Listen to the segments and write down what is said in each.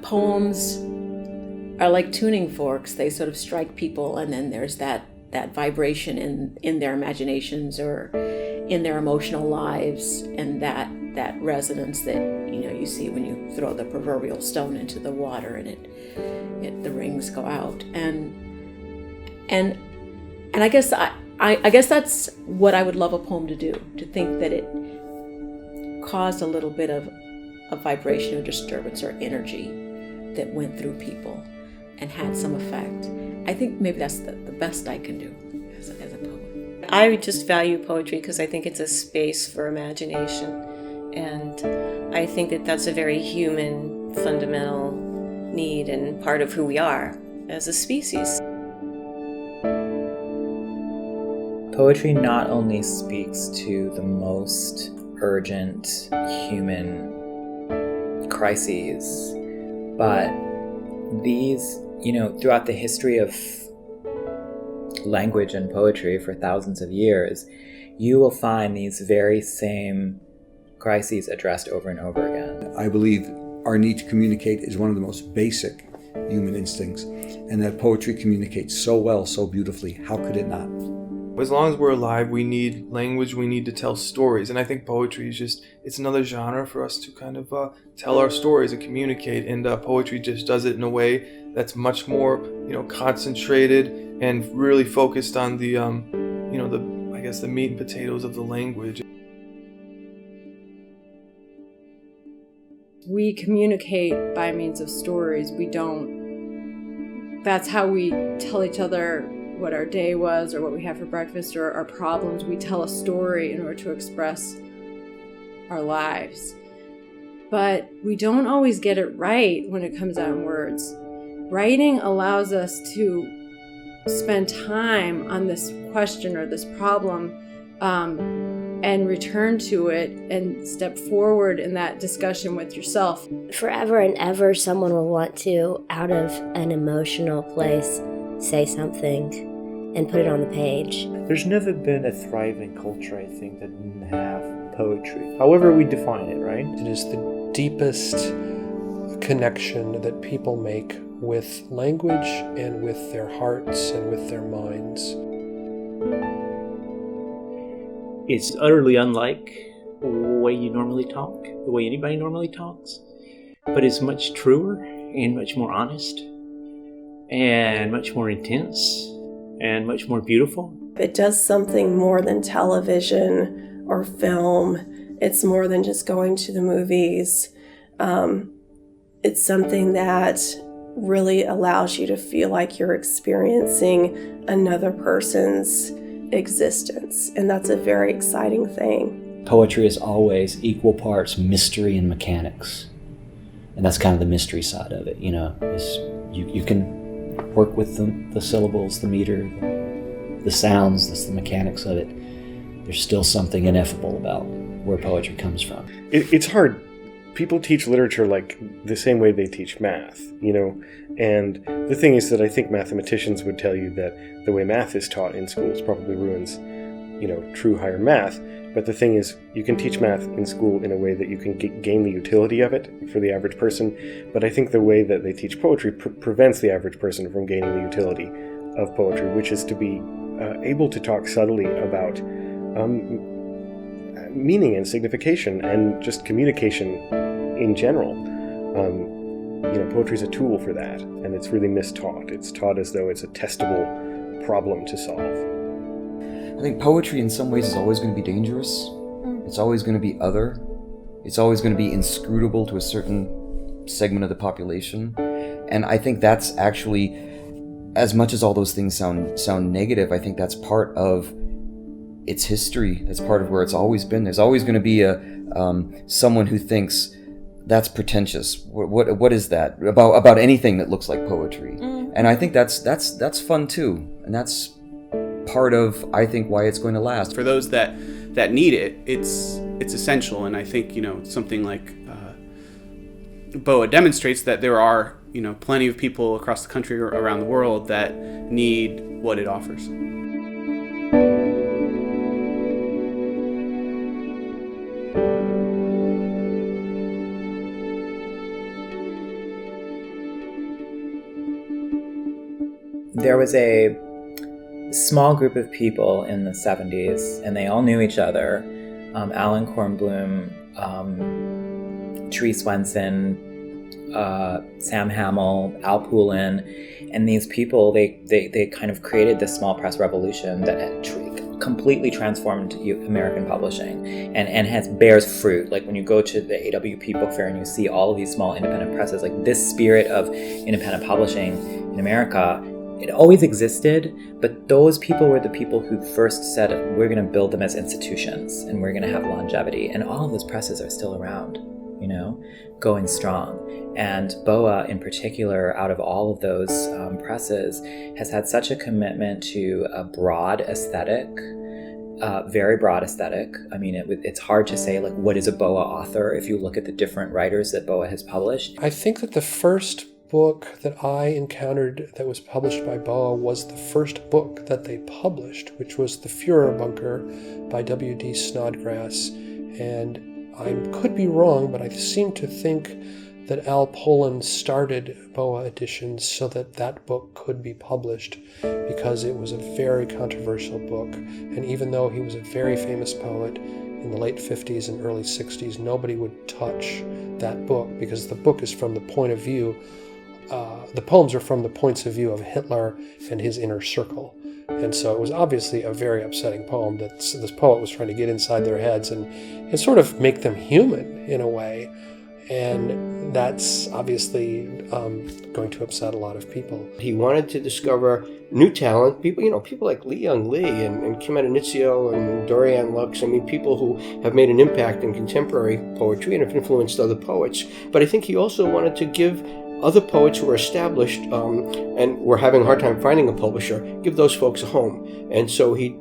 poems are like tuning forks. They sort of strike people, and then there's that vibration in their imaginations or in their emotional lives, and that resonance that you see when you throw the proverbial stone into the water and the rings go out. And I guess I guess that's what I would love a poem to do, to think that it caused a little bit of a vibration or disturbance or energy that went through people and had some effect. I think maybe that's the best I can do as a poet. I just value poetry because I think it's a space for imagination. And I think that that's a very human, fundamental need and part of who we are as a species. Poetry not only speaks to the most urgent human crises, but these, throughout the history of language and poetry for thousands of years, you will find these very same crises addressed over and over again. I believe our need to communicate is one of the most basic human instincts, and that poetry communicates so well, so beautifully. How could it not? As long as we're alive, we need language, we need to tell stories. And I think poetry is it's another genre for us to kind of tell our stories and communicate. And poetry just does it in a way that's much more, concentrated and really focused on the, the meat and potatoes of the language. We communicate by means of stories. That's how we tell each other what our day was or what we had for breakfast or our problems. We tell a story in order to express our lives. But we don't always get it right when it comes out in words. Writing allows us to spend time on this question or this problem and return to it and step forward in that discussion with yourself. Forever and ever, someone will want to, out of an emotional place, say something and put it on the page. There's never been a thriving culture, I think, that didn't have poetry. However we define it, right? It is the deepest connection that people make with language and with their hearts and with their minds. It's utterly unlike the way you normally talk, the way anybody normally talks, but it's much truer and much more honest and much more intense and much more beautiful. It does something more than television or film. It's more than just going to the movies. It's something that really allows you to feel like you're experiencing another person's existence, and that's a very exciting thing. Poetry is always equal parts mystery and mechanics, and that's kind of the mystery side of it. You can work with the syllables, the meter, the sounds. That's the mechanics of it. There's still something ineffable about where poetry comes from. It's hard. People teach literature like the same way they teach math, and the thing is that I think mathematicians would tell you that the way math is taught in schools probably ruins, true higher math. But the thing is, you can teach math in school in a way that you can gain the utility of it for the average person, but I think the way that they teach poetry prevents the average person from gaining the utility of poetry, which is to be able to talk subtly about meaning and signification and just communication in general. Poetry is a tool for that, and it's really mistaught. It's taught as though it's a testable problem to solve. I think poetry in some ways is always going to be dangerous. It's always going to be other. It's always going to be inscrutable to a certain segment of the population. And I think that's actually, as much as all those things sound negative, I think that's part of its history. That's part of where it's always been. There's always going to be someone who thinks that's pretentious. What is that about anything that looks like poetry? And I think that's fun too, and that's part of, I think, why it's going to last. For those that need it, it's essential, and I think something like BOA demonstrates that there are plenty of people across the country or around the world that need what it offers. there was a small group of people in the 70s, and they all knew each other. Alan Kornblum, Tree Swenson, Sam Hamill, Al Poulin, and these people, they kind of created this small press revolution that had completely transformed American publishing and bears fruit. Like when you go to the AWP Book Fair and you see all of these small independent presses, like this spirit of independent publishing in America, it always existed, but those people were the people who first said, we're going to build them as institutions and we're going to have longevity. And all of those presses are still around, going strong. And BOA in particular, out of all of those presses, has had such a commitment to a broad aesthetic, very broad aesthetic. I mean, it's hard to say, like, what is a BOA author if you look at the different writers that BOA has published. I think that the first book that I encountered that was published by BOA was the first book that they published, which was The Führer Bunker by W.D. Snodgrass. And I could be wrong, but I seem to think that Al Poulin started BOA Editions so that that book could be published, because it was a very controversial book. And even though he was a very famous poet in the late 50s and early 60s, nobody would touch that book, because the book is from the point of view, the poems are from the points of view of Hitler and his inner circle. And so it was obviously a very upsetting poem that this poet was trying to get inside their heads and sort of make them human in a way. And that's obviously going to upset a lot of people. He wanted to discover new talent, people like Li Young Lee and Kim Adenizio and Dorian Lux. I mean, people who have made an impact in contemporary poetry and have influenced other poets. But I think he also wanted to give other poets who are established and were having a hard time finding a publisher, give those folks a home. And so he,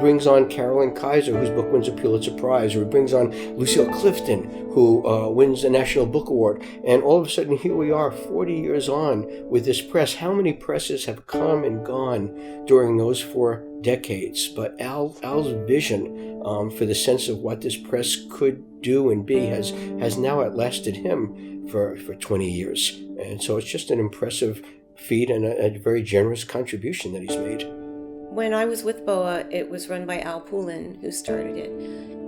brings on Carolyn Kaiser, whose book wins a Pulitzer Prize, or he brings on Lucille Clifton, who wins a National Book Award. And all of a sudden, here we are 40 years on with this press. How many presses have come and gone during those 4 decades? But Al's vision for the sense of what this press could do and be has now outlasted him for 20 years. And so it's just an impressive feat and a very generous contribution that he's made. When I was with BOA, it was run by Al Poulin, who started it.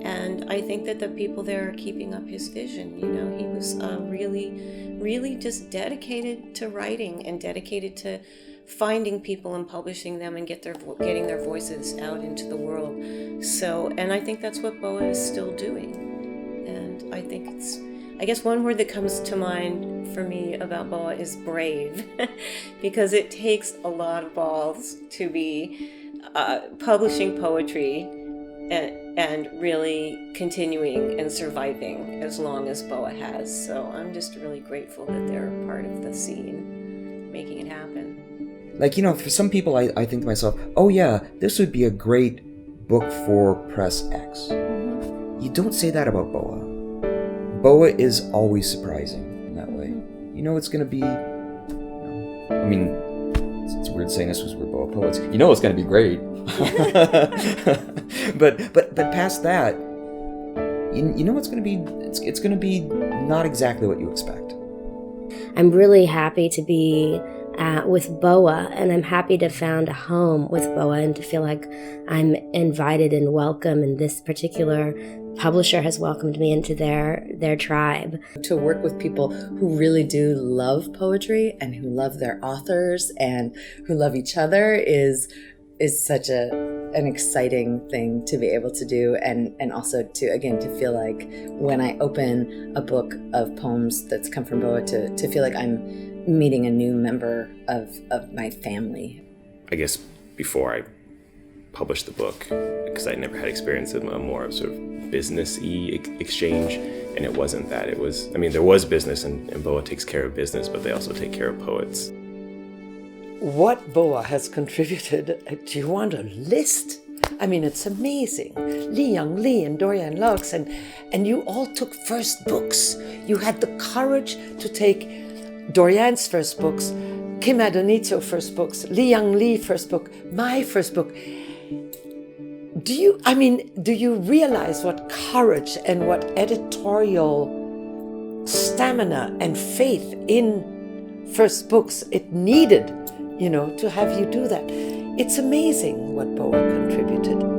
And I think that the people there are keeping up his vision. He was really just dedicated to writing and dedicated to finding people and publishing them and getting their voices out into the world. And I think that's what BOA is still doing. And I think I guess one word that comes to mind for me about BOA is brave, because it takes a lot of balls to be publishing poetry and really continuing and surviving as long as BOA has. So I'm just really grateful that they're part of the scene, making it happen. Like, for some people, I think to myself, oh yeah, this would be a great book for Press X. Mm-hmm. You don't say that about BOA. BOA is always surprising in that way. It's going to be, I mean, it's weird saying this was we're BOA poets. It's going to be great. but past that, it's going to be, it's going to be not exactly what you expect. I'm really happy to be with BOA, and I'm happy to found a home with BOA and to feel like I'm invited and welcome, and this particular publisher has welcomed me into their tribe. To work with people who really do love poetry and who love their authors and who love each other is such an exciting thing to be able to do, and also to feel like when I open a book of poems that's come from BOA to feel like I'm meeting a new member of my family. I guess before I published the book, because I never had experience of a more sort of business-y exchange, and it wasn't that. It was, there was business, and BOA takes care of business, but they also take care of poets. What BOA has contributed, do you want a list? It's amazing. Li Young Lee and Dorian Lux, and you all took first books. You had the courage to take Dorian's first books, Kim Adenizio first books, Li Young Lee first book, my first book. Do you realize what courage and what editorial stamina and faith in first books it needed to have you do that. It's amazing what BOA contributed.